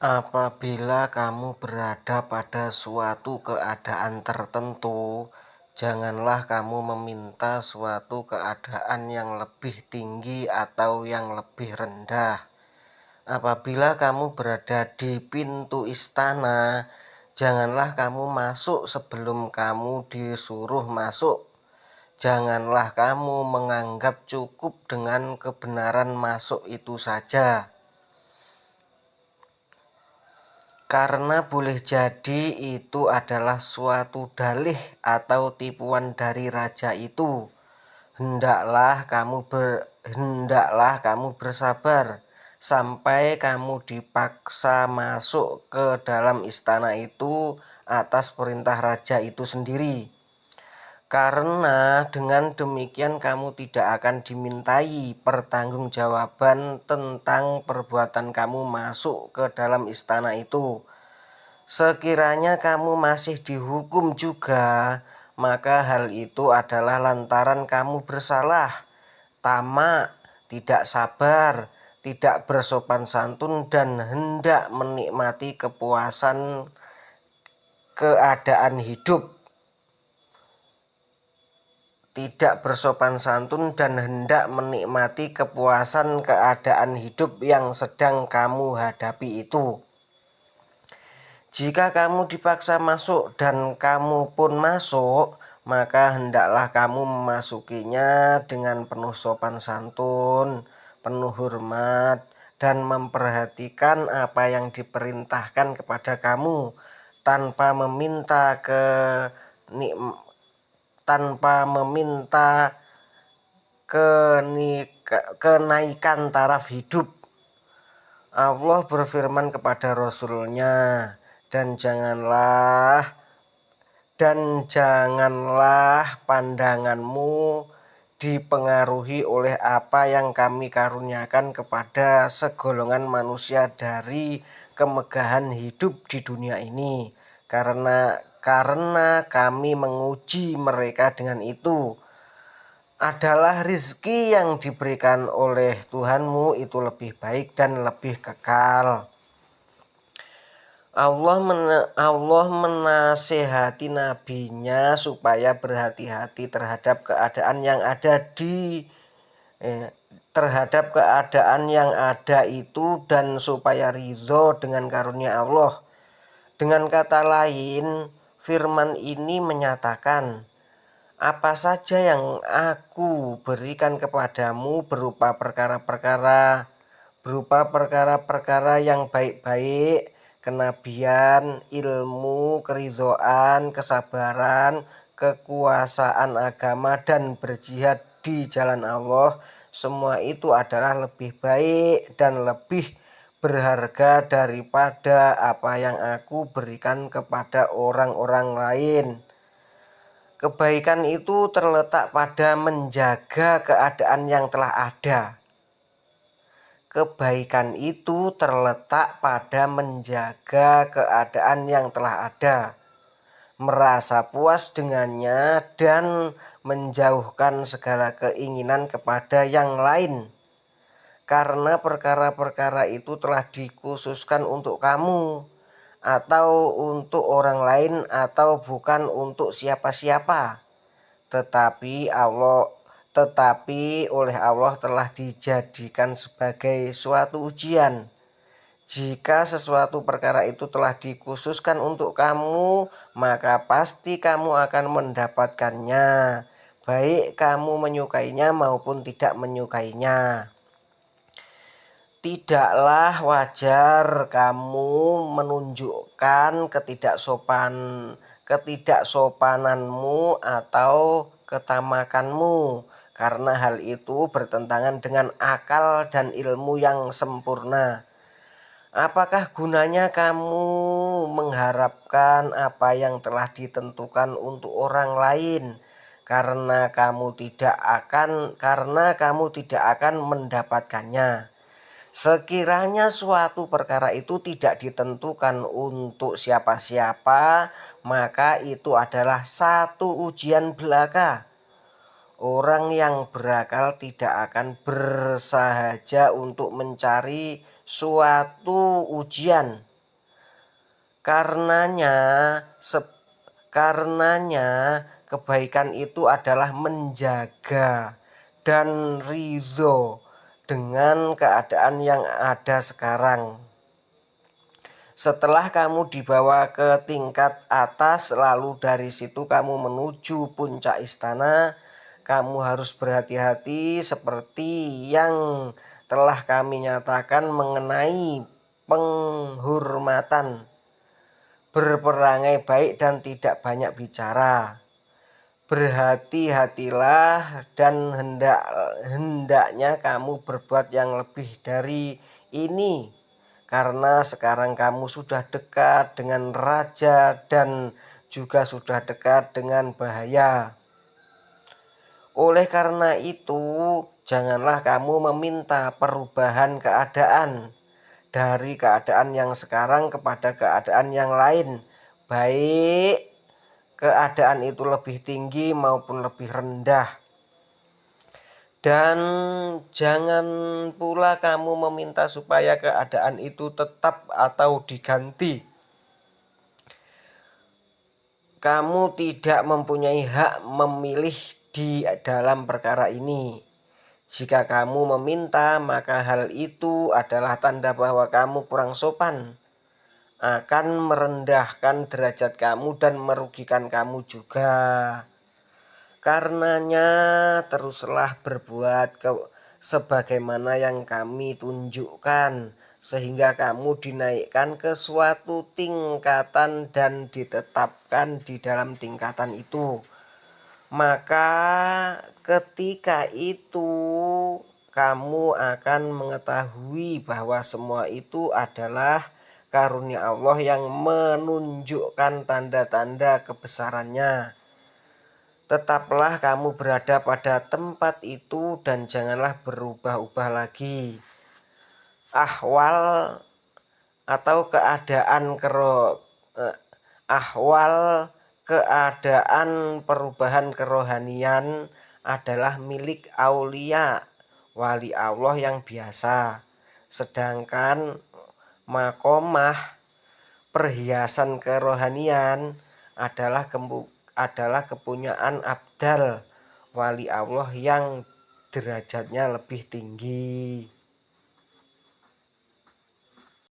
Apabila kamu berada pada suatu keadaan tertentu, janganlah kamu meminta suatu keadaan yang lebih tinggi atau yang lebih rendah. Apabila kamu berada di pintu istana, janganlah kamu masuk sebelum kamu disuruh masuk. Janganlah kamu menganggap cukup dengan kebenaran masuk itu saja. Karena boleh jadi itu adalah suatu dalih atau tipuan dari raja itu. Hendaklah kamu bersabar sampai kamu dipaksa masuk ke dalam istana itu atas perintah raja itu sendiri. Karena dengan demikian kamu tidak akan dimintai pertanggungjawaban tentang perbuatan kamu masuk ke dalam istana itu. Sekiranya kamu masih dihukum juga, maka hal itu adalah lantaran kamu bersalah, tamak, tidak sabar, tidak bersopan santun, dan hendak menikmati kepuasan keadaan hidup. Tidak bersopan santun dan hendak menikmati kepuasan keadaan hidup yang sedang kamu hadapi itu. Jika kamu dipaksa masuk dan kamu pun masuk, maka hendaklah kamu memasukinya dengan penuh sopan santun, penuh hormat, dan memperhatikan apa yang diperintahkan kepada kamu tanpa meminta kenaikan taraf hidup. Allah berfirman kepada Rasul-Nya, dan janganlah pandanganmu dipengaruhi oleh apa yang kami karuniakan kepada segolongan manusia dari kemegahan hidup di dunia ini, karena kami menguji mereka dengan itu. Adalah rizki yang diberikan oleh Tuhanmu itu lebih baik dan lebih kekal. Allah menasehati nabinya supaya berhati-hati terhadap keadaan yang ada itu, dan supaya ridho dengan karunia Allah. Dengan kata lain, firman ini menyatakan, apa saja yang aku berikan kepadamu berupa perkara-perkara yang baik-baik, kenabian, ilmu, keridhaan, kesabaran, kekuasaan agama, dan berjihad di jalan Allah, semua itu adalah lebih baik dan lebih berharga daripada apa yang aku berikan kepada orang-orang lain. Kebaikan itu terletak pada menjaga keadaan yang telah ada. Kebaikan itu terletak pada menjaga keadaan yang telah ada, merasa puas dengannya, dan menjauhkan segala keinginan kepada yang lain. Karena perkara-perkara itu telah dikhususkan untuk kamu, atau untuk orang lain, atau bukan untuk siapa-siapa, tetapi oleh Allah telah dijadikan sebagai suatu ujian. Jika sesuatu perkara itu telah dikhususkan untuk kamu, maka pasti kamu akan mendapatkannya, baik kamu menyukainya maupun tidak menyukainya. Tidaklah wajar kamu menunjukkan ketidaksopananmu atau ketamakanmu, karena hal itu bertentangan dengan akal dan ilmu yang sempurna. Apakah gunanya kamu mengharapkan apa yang telah ditentukan untuk orang lain, karena kamu tidak akan mendapatkannya? Sekiranya suatu perkara itu tidak ditentukan untuk siapa-siapa, maka itu adalah satu ujian belaka. Orang yang berakal tidak akan bersahaja untuk mencari suatu ujian. Karenanya kebaikan itu adalah menjaga dan ridho dengan keadaan yang ada sekarang. Setelah kamu dibawa ke tingkat atas, lalu dari situ kamu menuju puncak istana, kamu harus berhati-hati seperti yang telah kami nyatakan mengenai penghormatan, berperangai baik dan tidak banyak bicara. Berhati-hatilah dan hendaknya kamu berbuat yang lebih dari ini, karena sekarang kamu sudah dekat dengan raja dan juga sudah dekat dengan bahaya. Oleh karena itu, janganlah kamu meminta perubahan keadaan dari keadaan yang sekarang kepada keadaan yang lain, baik keadaan itu lebih tinggi maupun lebih rendah. Dan jangan pula kamu meminta supaya keadaan itu tetap atau diganti. Kamu tidak mempunyai hak memilih di dalam perkara ini. Jika kamu meminta, maka hal itu adalah tanda bahwa kamu kurang sopan, akan merendahkan derajat kamu dan merugikan kamu juga. Karenanya teruslah berbuat sebagaimana yang kami tunjukkan, sehingga kamu dinaikkan ke suatu tingkatan dan ditetapkan di dalam tingkatan itu. Maka ketika itu kamu akan mengetahui bahwa semua itu adalah karunia Allah yang menunjukkan tanda-tanda kebesarannya. Tetaplah kamu berada pada tempat itu dan janganlah berubah-ubah lagi. Ahwal atau keadaan perubahan kerohanian adalah milik aulia, wali Allah yang biasa. Sedangkan makomah, perhiasan kerohanian adalah kepunyaan abdal, wali Allah yang derajatnya lebih tinggi.